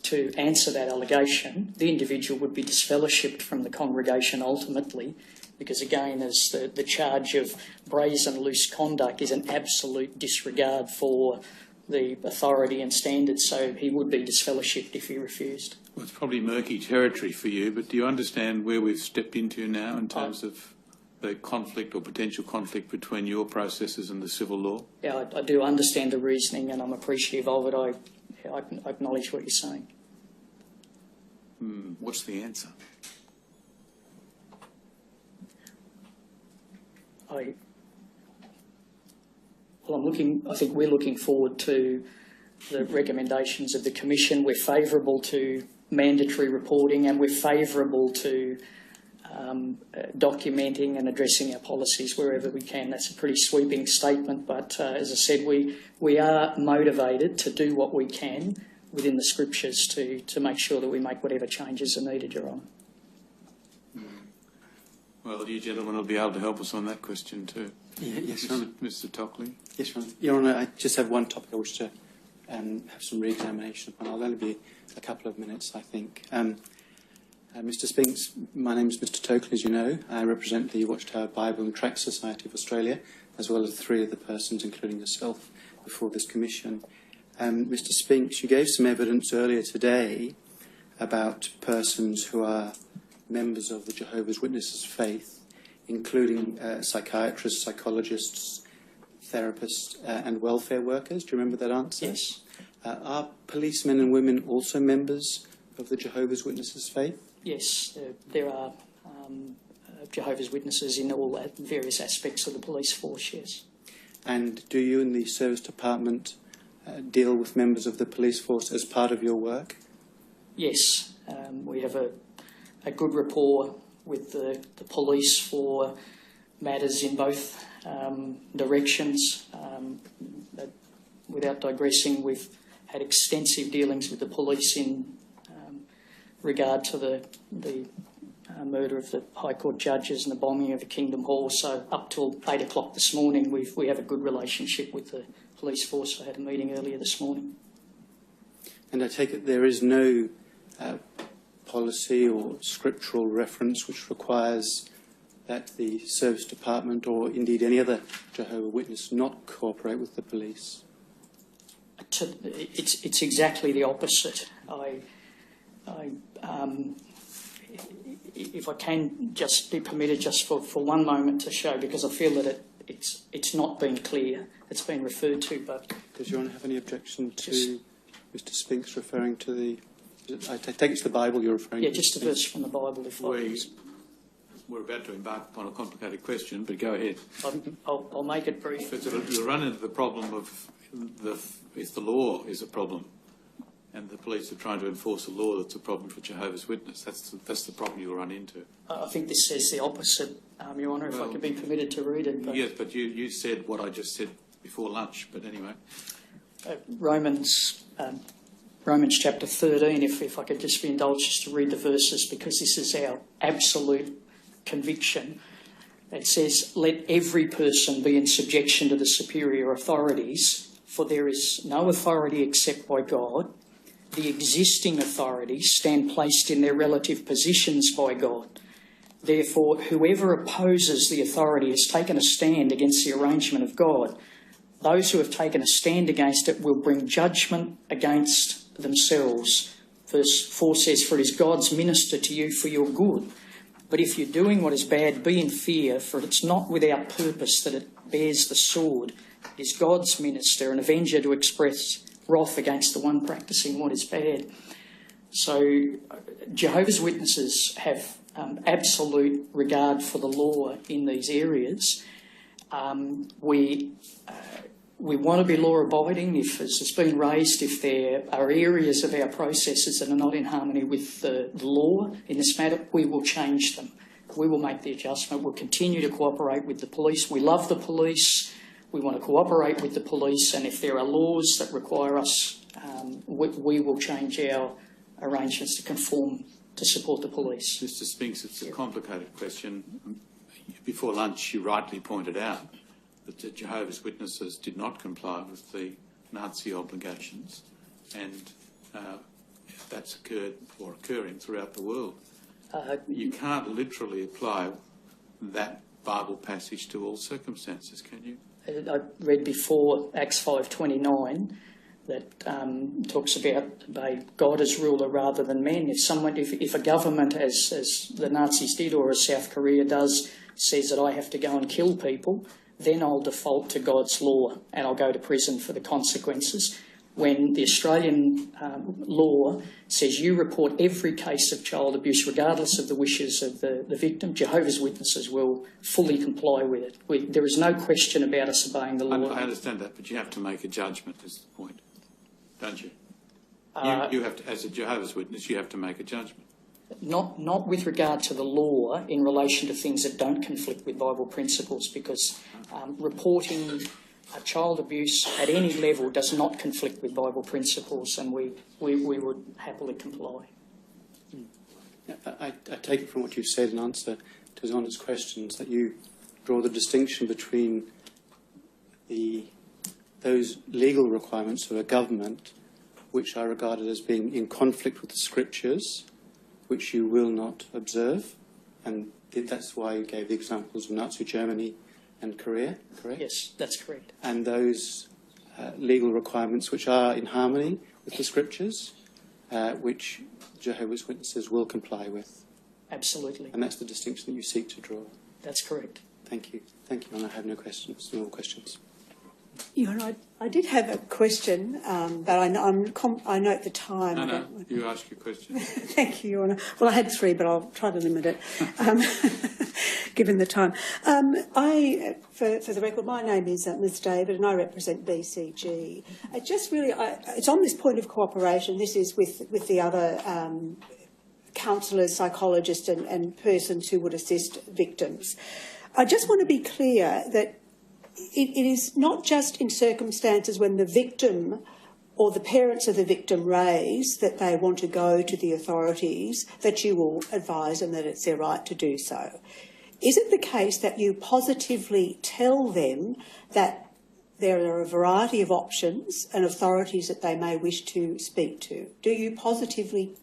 to answer that allegation, the individual would be disfellowshipped from the congregation ultimately, because again, as the charge of brazen loose conduct is an absolute disregard for the authority and standards, so he would be disfellowshipped if he refused. Well, it's probably murky territory for you, but do you understand where we've stepped into now in terms of the conflict or potential conflict between your processes and the civil law? Yeah, I do understand the reasoning and I'm appreciative of it. I acknowledge what you're saying. What's the answer? I think we're looking forward to the recommendations of the Commission. We're favourable to mandatory reporting and we're favourable to documenting and addressing our policies wherever we can. That's a pretty sweeping statement, but as I said, we are motivated to do what we can within the scriptures to make sure that we make whatever changes are needed, Your Honour. Well, you gentlemen will be able to help us on that question too. Yes, Your Honour. Mr Tockley. Yes, Your Honour. Your Honour, I just have one topic I wish to have some re-examination upon. I'll only be a couple of minutes, I think. Mr Spinks, my name is Mr Tockley, as you know. I represent the Watchtower Bible and Tract Society of Australia, as well as 3 other persons, including yourself, before this commission. Mr Spinks, you gave some evidence earlier today about persons who are members of the Jehovah's Witnesses faith, including psychiatrists, psychologists, therapists and welfare workers. Do you remember that answer? Yes. Are policemen and women also members of the Jehovah's Witnesses faith? Yes, there are Jehovah's Witnesses in all various aspects of the police force, yes. And do you in the service department deal with members of the police force as part of your work? Yes, we have a good rapport with the police for matters in both directions. Without digressing, we've had extensive dealings with the police in regard to the murder of the High Court judges and the bombing of the Kingdom Hall. So up till 8 o'clock this morning, we have a good relationship with the police force. I had a meeting earlier this morning. And I take it there is no policy or scriptural reference which requires that the service department or indeed any other Jehovah's Witness not cooperate with the police? It's exactly the opposite. If I can just be permitted just for one moment to show, because I feel that it's not been clear. It's been referred to, but... Does Your Honour have any objection to Mr Spinks referring to the... I take it's the Bible you're referring to? Yeah, just a verse from the Bible. If We're about to embark upon a complicated question, but go ahead. I'll make it brief. You'll run into the problem of if the law is a problem and the police are trying to enforce a law that's a problem for Jehovah's Witness. That's the problem you'll run into. I think this says the opposite, Your Honour, if I could be permitted to read it. But yes, but you said what I just said before lunch, but anyway. Romans chapter 13, if I could just be indulged just to read the verses, because this is our absolute conviction. It says, "Let every person be in subjection to the superior authorities, for there is no authority except by God. The existing authorities stand placed in their relative positions by God. Therefore, whoever opposes the authority has taken a stand against the arrangement of God. Those who have taken a stand against it will bring judgment against themselves." Verse 4 says, "For it is God's minister to you for your good. But if you're doing what is bad, be in fear, for it's not without purpose that it bears the sword. It is God's minister, an avenger to express wrath against the one practising what is bad." So Jehovah's Witnesses have absolute regard for the law in these areas. We want to be law-abiding. If, as has been raised, if there are areas of our processes that are not in harmony with the law in this matter, we will change them. We will make the adjustment. We'll continue to cooperate with the police. We love the police. We want to cooperate with the police. And if there are laws that require us, we will change our arrangements to conform to support the police. Mr Spinks, it's a complicated question. Before lunch, you rightly pointed out that the Jehovah's Witnesses did not comply with the Nazi obligations, and that's occurred or occurring throughout the world. You can't literally apply that Bible passage to all circumstances, can you? I read before Acts 5:29 that talks about obey God as ruler rather than men. If a government, as the Nazis did or as South Korea does, says that I have to go and kill people, then I'll default to God's law and I'll go to prison for the consequences. When the Australian law says you report every case of child abuse regardless of the wishes of the victim, Jehovah's Witnesses will fully comply with it. There is no question about us obeying the law. I understand that, but you have to make a judgment is the point, don't you? You have to, as a Jehovah's Witness, you have to make a judgment. Not with regard to the law in relation to things that don't conflict with Bible principles, because reporting child abuse at any level does not conflict with Bible principles, and we would happily comply. I take it from what you've said in answer to His Honour's questions that you draw the distinction between those legal requirements of a government which are regarded as being in conflict with the Scriptures, which you will not observe, and that's why you gave the examples of Nazi Germany and Korea, correct? Yes, that's correct. And those legal requirements which are in harmony with the Scriptures, which Jehovah's Witnesses will comply with. Absolutely. And that's the distinction that you seek to draw. That's correct. Thank you. Thank you, and I have no questions. No more questions. Your Honour, I did have a question, but I note the time. No, you ask your question. Thank you, Your Honour. Well, I had three, but I'll try to limit it, given the time. For the record, my name is Ms David, and I represent BCG. It's on this point of cooperation. This is with the other counsellors, psychologists and persons who would assist victims. I just want to be clear that it is not just in circumstances when the victim or the parents of the victim raise that they want to go to the authorities that you will advise them that it's their right to do so. Is it the case that you positively tell them that there are a variety of options and authorities that they may wish to speak to? Do you positively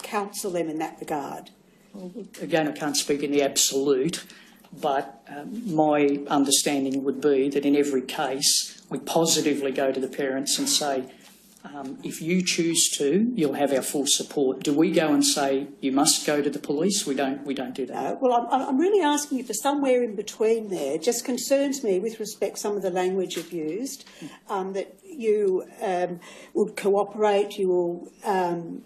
counsel them in that regard? Well, again, I can't speak in the absolute, but my understanding would be that in every case we positively go to the parents and say, if you choose to, you'll have our full support. Do we go and say you must go to the police? We don't do that. No. Well, I'm really asking you for somewhere in between there. It just concerns me with respect to some of the language you've used, that you would cooperate, you will,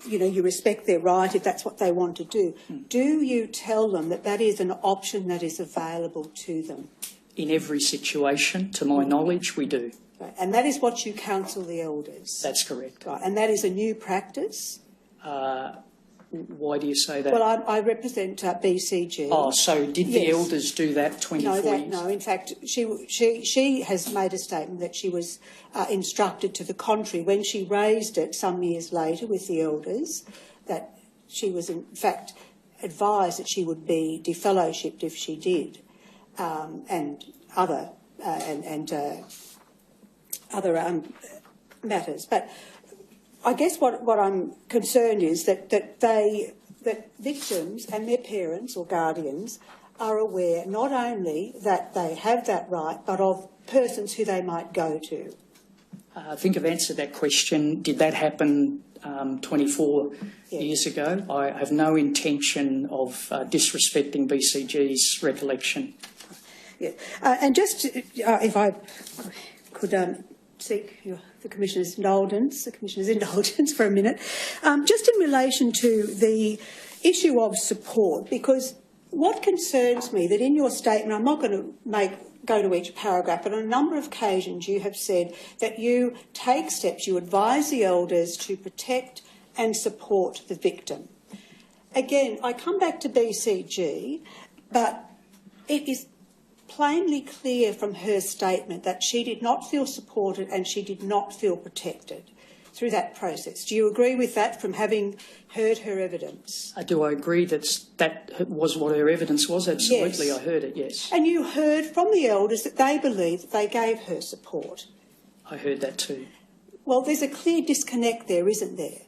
you respect their right if that's what they want to do. Do you tell them that that is an option that is available to them? In every situation, to my knowledge, we do. Right. And that is what you counsel the elders? That's correct. Right. And that is a new practice? Why do you say that? Well, I represent BCG. Oh, so did the elders do that 24 years? No, in fact, she has made a statement that she was instructed to the contrary when she raised it some years later with the elders, that she was in fact advised that she would be defellowshipped if she did, and other matters. But I guess what I'm concerned is that victims and their parents or guardians are aware not only that they have that right, but of persons who they might go to. I think I've answered that question. Did that happen 24 years ago? I have no intention of disrespecting BCG's recollection. Yeah. And just if I could seek the Commissioner's indulgence for a minute, just in relation to the issue of support, because what concerns me that in your statement, I'm not going to go to each paragraph, but on a number of occasions you have said that you take steps, you advise the elders to protect and support the victim. Again, I come back to BCG, but it is plainly clear from her statement that she did not feel supported and she did not feel protected through that process. Do you agree with that from having heard her evidence? Do I agree that was what her evidence was? Absolutely, Yes. I heard it, yes. And you heard from the elders that they believed that they gave her support. I heard that too. Well, there's a clear disconnect there, isn't there?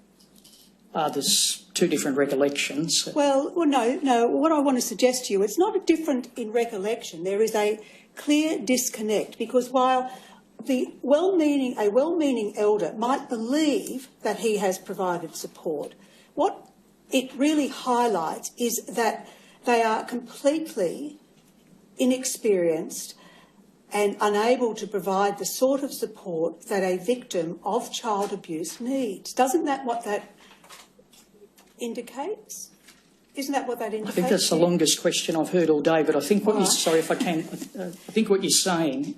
There's two different recollections. Well, no. What I want to suggest to you, it's not a different in recollection. There is a clear disconnect because while a well-meaning elder might believe that he has provided support, what it really highlights is that they are completely inexperienced and unable to provide the sort of support that a victim of child abuse needs. Isn't that what that indicates? I think that's the longest question I've heard all day, but I think what I think what you're saying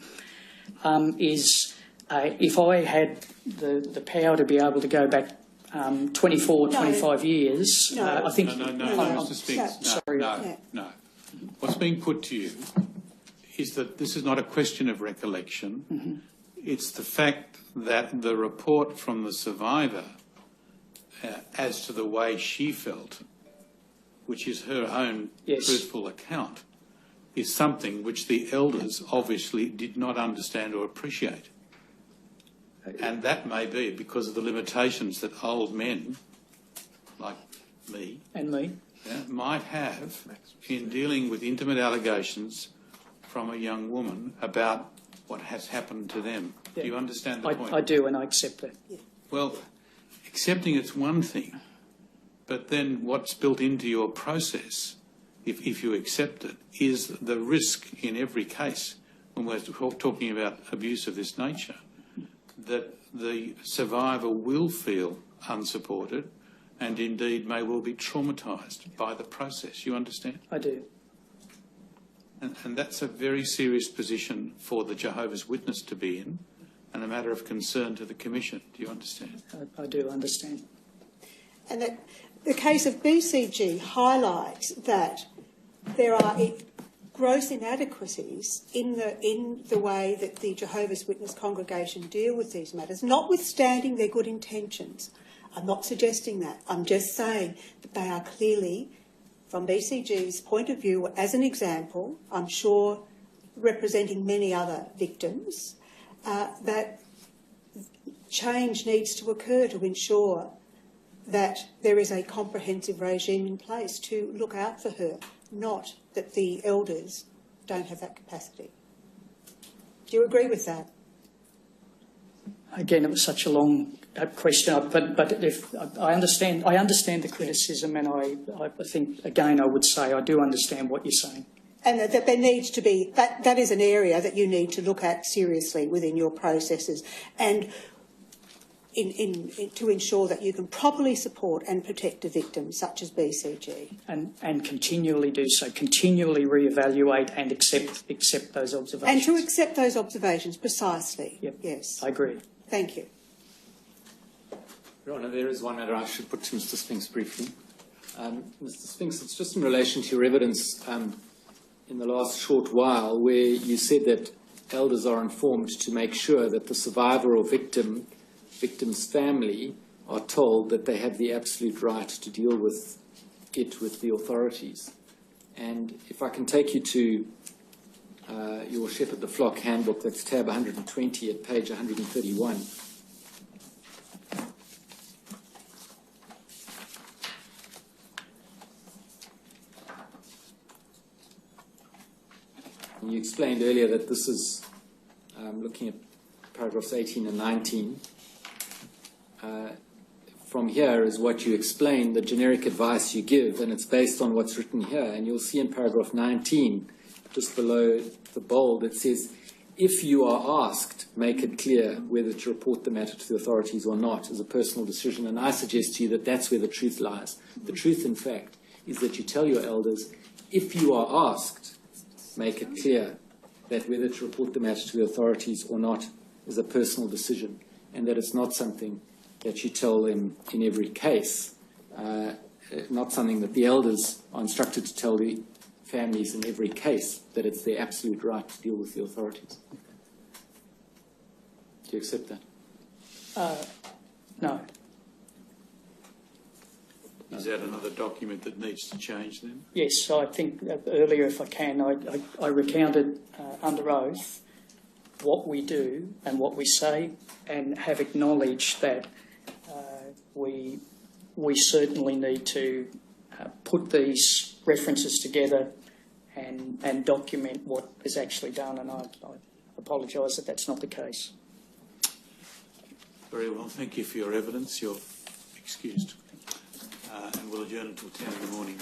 is if I had the power to be able to go back 25 years, I think... No, Mr Spinks. No. What's being put to you is that this is not a question of recollection. Mm-hmm. It's the fact that the report from the survivor as to the way she felt, which is her own truthful account, is something which the elders obviously did not understand or appreciate. And that may be because of the limitations that old men, like me, might have in dealing with intimate allegations from a young woman about what has happened to them. Yeah. Do you understand the point? I do, and I accept that. Yeah. Well, accepting it's one thing, but then what's built into your process, if you accept it, is the risk in every case, when we're talking about abuse of this nature, that the survivor will feel unsupported and indeed may well be traumatised by the process. You understand? I do. And that's a very serious position for the Jehovah's Witness to be in, and a matter of concern to the Commission. Do you understand? I do understand. And that the case of BCG highlights that there are gross inadequacies in the way that the Jehovah's Witness congregation deal with these matters, notwithstanding their good intentions. I'm not suggesting that. I'm just saying that they are clearly, from BCG's point of view, as an example, I'm sure representing many other victims, that change needs to occur to ensure that there is a comprehensive regime in place to look out for her, not that the elders don't have that capacity. Do you agree with that? Again, it was such a long question, but if I understand the criticism, and I think again I would say I do understand what you're saying. And that there needs to be that is an area that you need to look at seriously within your processes, and to ensure that you can properly support and protect a victim such as BCG. And continually do so, continually reevaluate and accept those observations. And to accept those observations, precisely. Yep. Yes. I agree. Thank you. Your Honour, there is one matter I should put to Mr Spinks briefly. Mr Spinks, it's just in relation to your evidence in the last short while where you said that elders are informed to make sure that the survivor or victim's family are told that they have the absolute right to deal with it with the authorities. And if I can take you to your Shepherd the Flock handbook, that's tab 120 at page 131. And you explained earlier that this is looking at paragraphs 18 and 19. From here is what you explain, the generic advice you give, and it's based on what's written here. And you'll see in paragraph 19, just below the bold, it says, if you are asked, make it clear whether to report the matter to the authorities or not as a personal decision. And I suggest to you that that's where the truth lies. The truth, in fact, is that you tell your elders, if you are asked, make it clear that whether to report the matter to the authorities or not is a personal decision, and that it's not something that you tell them in every case, not something that the elders are instructed to tell the families in every case, that it's their absolute right to deal with the authorities. Do you accept that? No. Is that another document that needs to change then? Yes, I think earlier, if I can, I recounted under oath what we do and what we say, and have acknowledged that we certainly need to put these references together and document what is actually done, and I apologise that that's not the case. Very well, thank you for your evidence. You're excused. And we'll adjourn until 10 in the morning.